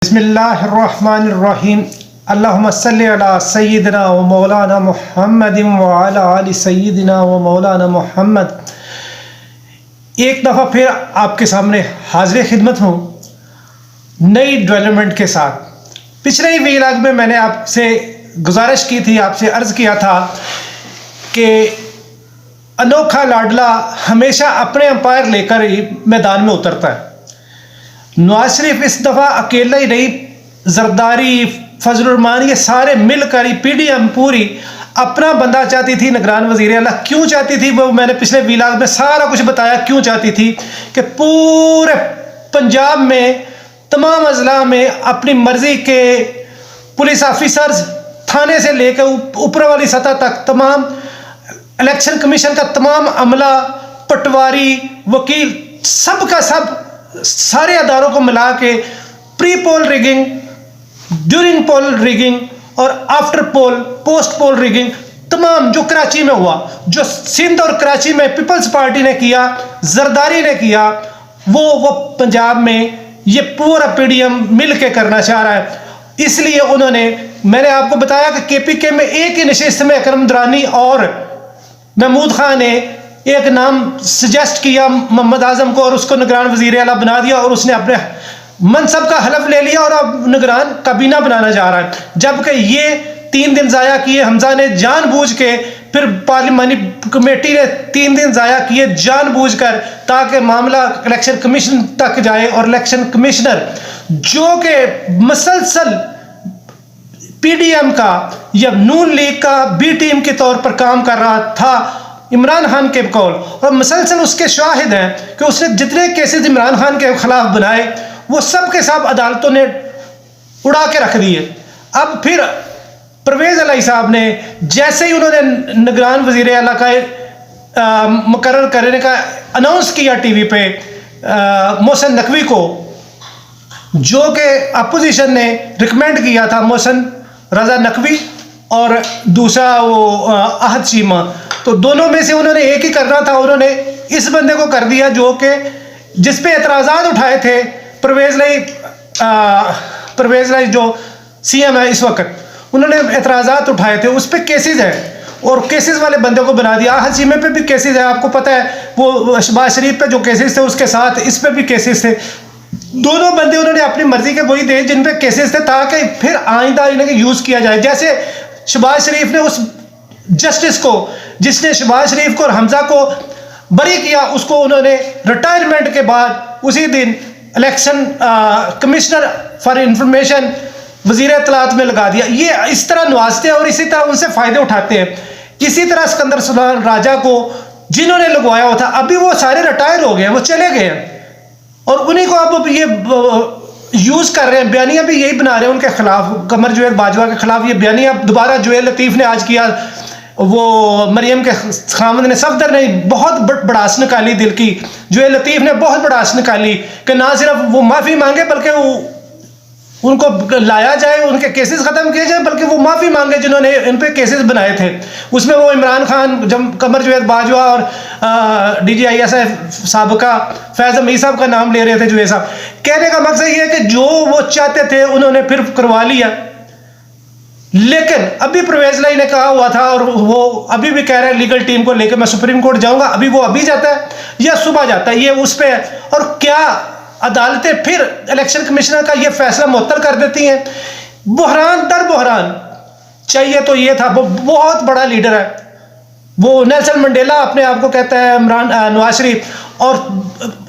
बिस्मिल्लाहिर्रहमानिर्रहीम। अल्लाहुम्मा सल्लि अला सय्यिदिना व मौलाना मुहम्मदिन व अला आलि सय्यिदिना व मौलाना मुहम्मद। एक दफ़ा फिर आपके सामने हाजिर खिदमत हूँ नई डेवलपमेंट के साथ। पिछले ही व्लॉग में मैंने आपसे गुजारिश की थी, आपसे अर्ज़ किया था कि अनोखा लाडला हमेशा अपने अंपायर लेकर ही मैदान में उतरता है। नवाज शरीफ इस दफ़ा अकेला ही नहीं, जरदारी, फजलुर रहमान, ये सारे मिलकर ही पीडीएम पूरी अपना बंदा चाहती थी निगरान वज़ीर आला। क्यों चाहती थी वो मैंने पिछले व्लॉग में सारा कुछ बताया। क्यों चाहती थी कि पूरे पंजाब में तमाम अजला में अपनी मर्जी के पुलिस ऑफिसर्स थाने से लेकर ऊपर वाली सतह तक तमाम इलेक्शन कमीशन का तमाम अमला, पटवारी, वकील, सब का सब सारे अदारों को मिला के pre poll rigging, during poll rigging और आफ्टर पोल, पोस्ट पोल रिगिंग, तमाम जो कराची में हुआ, जो सिंध और कराची में पीपल्स पार्टी ने किया, जरदारी ने किया, वो पंजाब में ये पूरा पीडीएम मिल के करना चाह रहा है। इसलिए उन्होंने, मैंने आपको बताया कि केपीके में एक ही नशिस्त में अकरम दरानी और महमूद खान ने एक नाम सजेस्ट किया मोहम्मद आजम को और उसको निगरान वजीर आला बना दिया और उसने अपने मनसब का हलफ ले लिया और अब निगरान काबीना बनाना जा रहा है। जबकि ये 3 दिन ज़ाया किए हमजा ने जानबूझ के, फिर पार्लिमानी कमेटी ने 3 दिन ज़ाया किए जानबूझकर ताकि मामला इलेक्शन कमीशन तक जाए और इलेक्शन कमिश्नर जो कि मसलसल पीडीएम का या नून लीग का बी टीम के तौर पर काम कर रहा था इमरान खान के बकौल, और मुसलसल उसके शाहिद हैं कि उसने जितने केसेस इमरान खान के खिलाफ बनाए वो सब के सब अदालतों ने उड़ा के रख दिए। अब फिर परवेज़ इलाही साहब ने जैसे ही उन्होंने निगरान वज़ीर आला का मुकर्रर करने का अनाउंस किया टीवी पे मोहसिन नकवी को, जो कि अपोजिशन ने रिकमेंड किया था, मोहसिन रजा नकवी और दूसरा वो अहद चीमा, तो दोनों में से उन्होंने एक ही करना था। उन्होंने इस बंदे को कर दिया जो कि जिस पे एतराज़ात उठाए थे परवेज़ इलाही जो सीएम है इस वक्त, उन्होंने एतराज़ात उठाए थे, उस पर केसेस हैं और केसेस वाले बंदे को बना दिया। अहद चीमे पे भी केसेस है, आपको पता है, वो शहबाज शरीफ पे जो केसेस थे उसके साथ इस पे भी केसेस थे। दोनों बंदे उन्होंने अपनी मर्जी के वही दे जिन पे केसेस थे ताकि फिर आइंदा इन्हें यूज़ किया जाए। जैसे शहबाज शरीफ ने उस जस्टिस को जिसने शहबाज शरीफ को और हमजा को बरी किया, उसको उन्होंने रिटायरमेंट के बाद उसी दिन इलेक्शन कमिश्नर फॉर इंफॉर्मेशन वजीर इत्तलात में लगा दिया। ये इस तरह नवाजते हैं और इसी तरह उनसे फ़ायदे उठाते हैं। इसी तरह सिकंदर सुल्तान राजा को जिन्होंने लगवाया हुआ था, अभी वो सारे रिटायर हो गए, वो चले गए हैं और उन्हीं को अब ये यूज़ कर रहे हैं। बयानिया भी यही बना रहे हैं उनके खिलाफ, कमर जुएल बाजवा के खिलाफ ये बयानिया दोबारा जुएल लतीफ़ ने आज किया, वो मरियम के खामद ने, सफदर ने बहुत बड़ास निकाली दिल की, जुएल लतीफ़ ने बहुत बड़ास निकाली कि ना सिर्फ वो माफ़ी मांगे बल्कि उनको लाया जाए, उनके केसेस ख़त्म किए जाए, बल्कि वो माफ़ी मांगे जिन्होंने इन पे केसेस बनाए थे। उसमें वो इमरान खान, जब कमर जुएल बाजवा और DGISF साबका फैज़ अमीर साहब का नाम ले रहे थे, जुएल साहब, कहने का मकसद ये है कि जो वो चाहते थे उन्होंने फिर करवा लिया। लेकिन अभी परवेज़ इलाही ने कहा हुआ था और वो अभी भी कह रहे हैं लीगल टीम को लेकर मैं सुप्रीम कोर्ट जाऊंगा, अभी वो अभी जाता है या सुबह जाता है, ये उस पर है। और क्या अदालतें फिर इलेक्शन कमिश्नर का ये फैसला मुअत्तल कर देती हैं। बुहरान दर बुहरान चाहिए तो ये था, वो बहुत बड़ा लीडर है, वो नेल्सन मंडेला अपने आप को कहता है नवाज शरीफ, और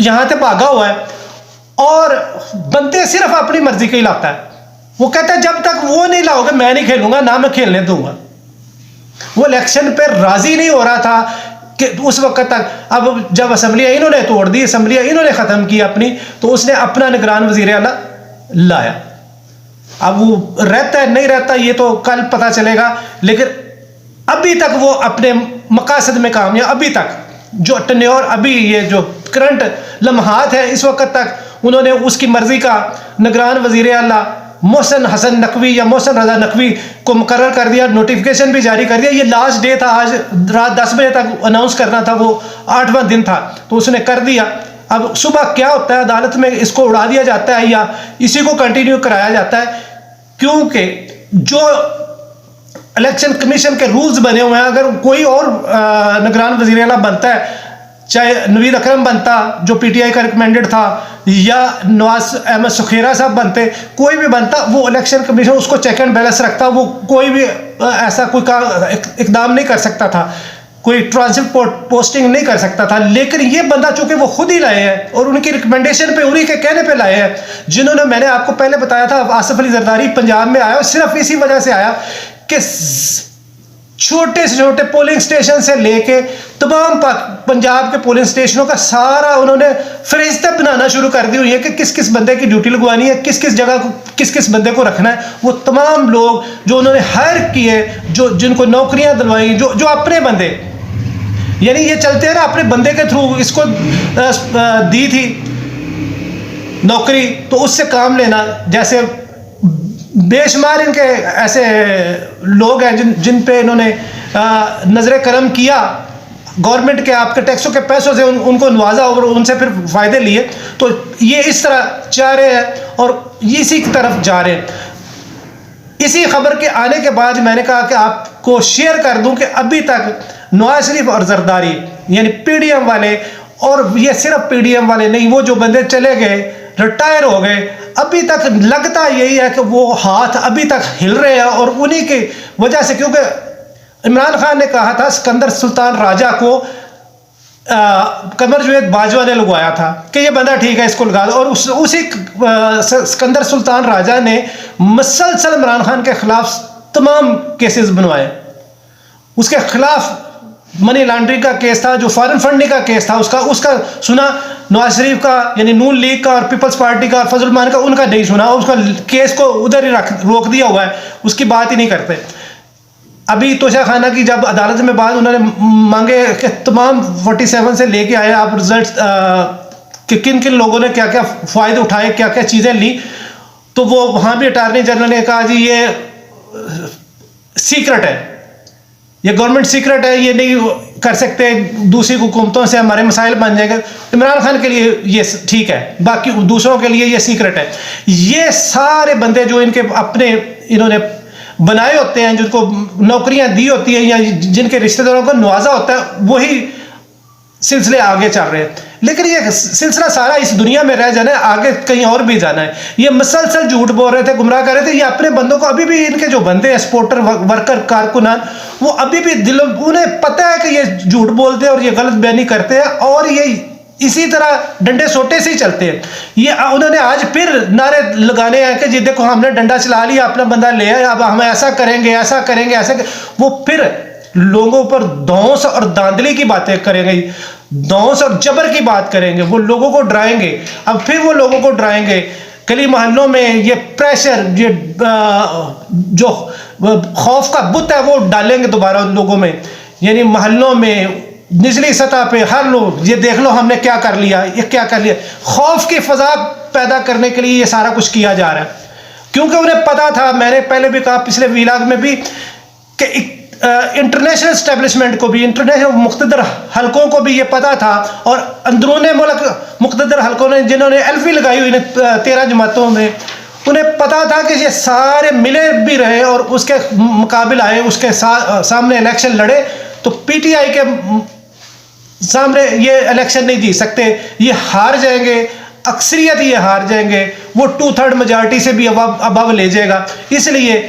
यहाँ से भागा हुआ है और बनते सिर्फ अपनी मर्जी के ही लाता है। वो कहता है जब तक वो नहीं लाओगे मैं नहीं खेलूंगा, ना मैं खेलने दूंगा। वो इलेक्शन पे राजी नहीं हो रहा था कि उस वक्त तक। अब जब असम्बलियाँ इन्होंने तोड़ दी, असम्बलियाँ इन्होंने ख़त्म की अपनी, तो उसने अपना निगरान वज़ीर आला लाया। अब वो रहता है नहीं रहता ये तो कल पता चलेगा, लेकिन अभी तक वो अपने मकासद में कामयाब, अभी तक जो टन्योर, अभी ये जो करंट लम्हात है इस वक्त तक उन्होंने उसकी मर्जी का निगरान वज़ीर आला मोहसिन हसन नकवी या मोहसिन रजा नकवी को मुकर्रर कर दिया, नोटिफिकेशन भी जारी कर दिया। ये लास्ट डे था, आज रात 10 बजे तक अनाउंस करना था, वो 8वां दिन था, तो उसने कर दिया। अब सुबह क्या होता है, अदालत में इसको उड़ा दिया जाता है या इसी को कंटिन्यू कराया जाता है, क्योंकि जो इलेक्शन कमीशन के रूल्स बने हुए हैं, अगर कोई और निगरान वज़ीर आला बनता है, चाहे नवीद अकरम बनता जो पीटीआई का रिकमेंडेड था, या नवाज अहमद सुखेरा साहब बनते, कोई भी बनता, वो इलेक्शन कमीशन उसको चेक एंड बैलेंस रखता, वो कोई भी ऐसा कोई इकदाम नहीं कर सकता था, कोई ट्रांसफर पोस्टिंग नहीं कर सकता था। लेकिन ये बंदा चूंकि वो खुद ही लाए हैं और उनकी रिकमेंडेशन पे, उन्हीं के कहने पे लाए हैं, जिन्होंने, मैंने आपको पहले बताया था, आसिफ अली जरदारी पंजाब में आया और सिर्फ इसी वजह से आया कि छोटे से छोटे पोलिंग स्टेशन से लेके तमाम पंजाब के पोलिंग स्टेशनों का सारा उन्होंने फरिश्ता बनाना शुरू कर दी हुई है कि किस किस बंदे की ड्यूटी लगवानी है, किस किस जगह को किस किस बंदे को रखना है। वो तमाम लोग जो उन्होंने हायर किए, जो जिनको नौकरियां दिलवाई, जो अपने बंदे, यानी ये चलते हैं ना अपने बंदे के थ्रू, इसको दी थी नौकरी तो उससे काम लेना। जैसे बेशुमार इनके ऐसे लोग हैं जिन पे इन्होंने नजर करम किया, गवर्नमेंट के आपके टैक्सों के पैसों से उनको नवाजा और उनसे फिर फ़ायदे लिए। तो ये इस तरह जा रहे हैं और इसी की तरफ जा रहे हैं। इसी खबर के आने के बाद मैंने कहा कि आपको शेयर कर दूं कि अभी तक नवाज शरीफ और जरदारी यानी पीडीएम वाले, और ये सिर्फ पीडीएम वाले नहीं, वो जो बंदे चले गए, रिटायर हो गए, अभी तक लगता यही है कि वो हाथ अभी तक हिल रहे हैं और उन्हीं की वजह से, क्योंकि इमरान खान ने कहा था सिकंदर सुल्तान राजा को कमर जावेद बाजवा ने लगवाया था कि ये बंदा ठीक है, इसको लगा दो, और उसी सिकंदर सुल्तान राजा ने मुसलसल इमरान खान के खिलाफ तमाम केसेस बनवाए। उसके खिलाफ मनी लॉन्ड्रिंग का केस था, जो फॉरेन फंडिंग का केस था, उसका सुना नवाज शरीफ का यानी नून लीग का और पीपल्स पार्टी का, फजल मान का, उनका नहीं सुना, उसका केस को उधर ही रोक दिया हुआ है, उसकी बात ही नहीं करते। अभी तोशा खाना की जब अदालत में बात उन्होंने मांगे कि तमाम 47 से लेके आए आप रिजल्ट कि किन किन लोगों ने क्या क्या फ़ायदे उठाए, क्या क्या चीज़ें ली, तो वो वहाँ भी अटार्नी जनरल ने कहा जी ये सीक्रेट है, ये गवर्नमेंट सीक्रेट है, ये नहीं कर सकते, दूसरी हुकूमतों से हमारे मसाइल बन जाएंगे। इमरान खान के लिए ये ठीक है, बाकी दूसरों के लिए ये सीक्रेट है। ये सारे बंदे जो इनके अपने इन्होंने बनाए होते हैं, जिनको नौकरियां दी होती हैं या जिनके रिश्तेदारों को नवाजा होता है, वही सिलसिले आगे चल रहे हैं। लेकिन ये सिलसिला सारा इस दुनिया में रह जाना है, आगे कहीं और भी जाना है। ये मुसलसल झूठ बोल रहे थे, गुमराह कर रहे थे, ये अपने बंदों को अभी भी, इनके जो बंदे हैं सपोर्टर वर्कर कारकुनान, वो अभी भी उन्हें पता है कि ये झूठ बोलते हैं और ये गलत बयानी करते हैं और ये इसी तरह डंडे सोटे से ही चलते हैं। ये उन्होंने आज फिर नारे लगाने हैं कि जी देखो हमने डंडा चला लिया, अपना बंदा ले आए, अब हम ऐसा करेंगे ऐसा करेंगे ऐसा वो फिर लोगों पर दौंस और दांधली की बातें करेंगे, दौंस और जबर की बात करेंगे, वो लोगों को डराएंगे। अब फिर वो लोगों को डराएंगे, गली मोहल्लों में ये प्रेशर, ये जो खौफ का बुत है वो डालेंगे दोबारा लोगों में, यानी मोहल्लों में निचली सतह पे हर लोग ये देख लो हमने क्या कर लिया, ये क्या कर लिया। खौफ की फजा पैदा करने के लिए ये सारा कुछ किया जा रहा है, क्योंकि उन्हें पता था, मैंने पहले भी कहा पिछले वीलाग में भी, कि इंटरनेशनल एस्टेब्लिशमेंट को भी, इंटरनेशनल मुख्तदर हलकों को भी ये पता था, और अंदरूनी मुल्क मुख्तदर हलकों ने जिन्होंने एल्फी लगाई हुई 13 जमातों में, उन्हें पता था कि ये सारे मिले भी रहे और उसके मुकाबिल आए, उसके सामने इलेक्शन लड़े तो पीटीआई के सामने ये इलेक्शन नहीं जीत सकते, ये हार जाएंगे, अक्सरियत ये हार जाएंगे, वो 2/3 मेजॉरिटी से भी अबव ले जाएगा। इसलिए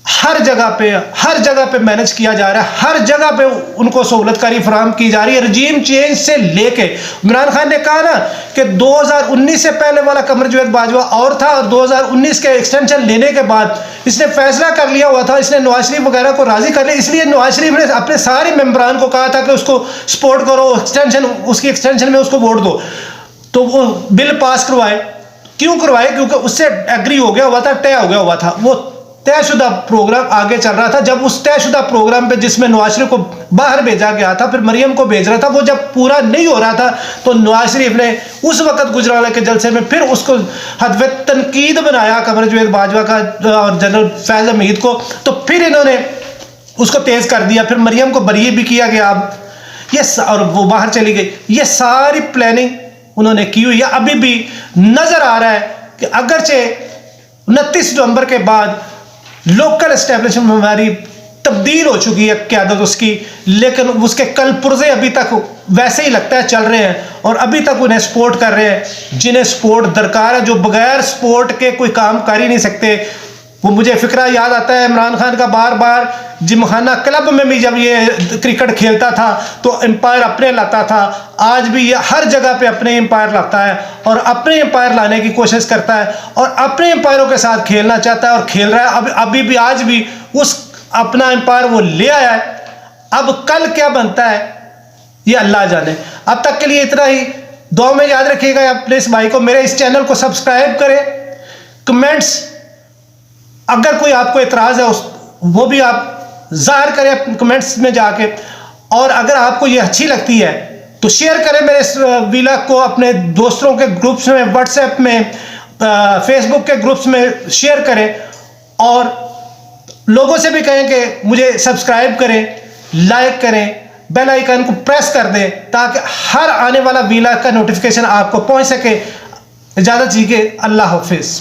हर जगह पे मैनेज किया जा रहा है, हर जगह पे उनको सहूलतकारी फराहम की जा रही है। रजीम चेंज से लेके इमरान खान ने कहा ना कि 2019 से पहले वाला कमर जावेद बाजवा और था, और 2019 के एक्सटेंशन लेने के बाद इसने फैसला कर लिया हुआ था, इसने नवाज शरीफ वगैरह को राजी कर लिया। इसलिए नवाज शरीफ ने अपने सारे मेंबरान को कहा था कि उसको सपोर्ट करो, एक्सटेंशन, उसकी एक्सटेंशन में उसको वोट दो, तो वो बिल पास करवाए। क्यों करवाए? क्योंकि उससे एग्री हो गया हुआ था, तय हो गया हुआ था, वो तयशुदा प्रोग्राम आगे चल रहा था। जब उस तयशुदा प्रोग्राम पे जिसमें नवाज शरीफ को बाहर भेजा गया था, फिर मरियम को भेज रहा था, वो जब पूरा नहीं हो रहा था तो नवाज शरीफ ने उस वक्त गुजरावाला के जलसे में फिर उसको हदवे तनकीद बनाया कमर जावेद बाजवा का और जनरल फैज हमीद को, तो फिर इन्होंने उसको तेज कर दिया, फिर मरियम को बरी भी किया गया अब ये, और वो बाहर चली गई। ये सारी प्लानिंग उन्होंने की हुई है। अभी भी नजर आ रहा है कि अगरचे 29 नवंबर के बाद लोकल एस्टेब्लिशमेंट हमारी तब्दील हो चुकी है क़यादत उसकी, लेकिन उसके कल पुर्जे अभी तक वैसे ही लगता है चल रहे हैं और अभी तक उन्हें सपोर्ट कर रहे हैं जिन्हें सपोर्ट दरकार है, जो बगैर सपोर्ट के कोई काम कर ही नहीं सकते। वो मुझे फिक्रा याद आता है इमरान खान का, बार बार जिमखाना क्लब में भी जब ये क्रिकेट खेलता था तो एम्पायर अपने लाता था, आज भी ये हर जगह पे अपने एम्पायर लाता है और अपने एम्पायर लाने की कोशिश करता है और अपने एम्पायरों के साथ खेलना चाहता है और खेल रहा है। अभी भी आज भी उस अपना एम्पायर वो ले आया है। अब कल क्या बनता है ये अल्लाह जाने। अब तक के लिए इतना ही, दुआ में याद रखिएगा अपने इस भाई को, मेरे इस चैनल को सब्सक्राइब करें, कमेंट्स अगर कोई आपको एतराज़ है वो भी आप ज़ाहिर करें कमेंट्स में जाके, और अगर आपको ये अच्छी लगती है तो शेयर करें मेरे इस व्लॉग को अपने दोस्तों के ग्रुप्स में, व्हाट्सएप में, फेसबुक के ग्रुप्स में शेयर करें और लोगों से भी कहें कि मुझे सब्सक्राइब करें, लाइक करें, बेल आइकन को प्रेस कर दें ताकि हर आने वाला व्लॉग का नोटिफिकेशन आपको पहुंच सके। इजाज़त दीजिए, अल्लाह हाफिज़।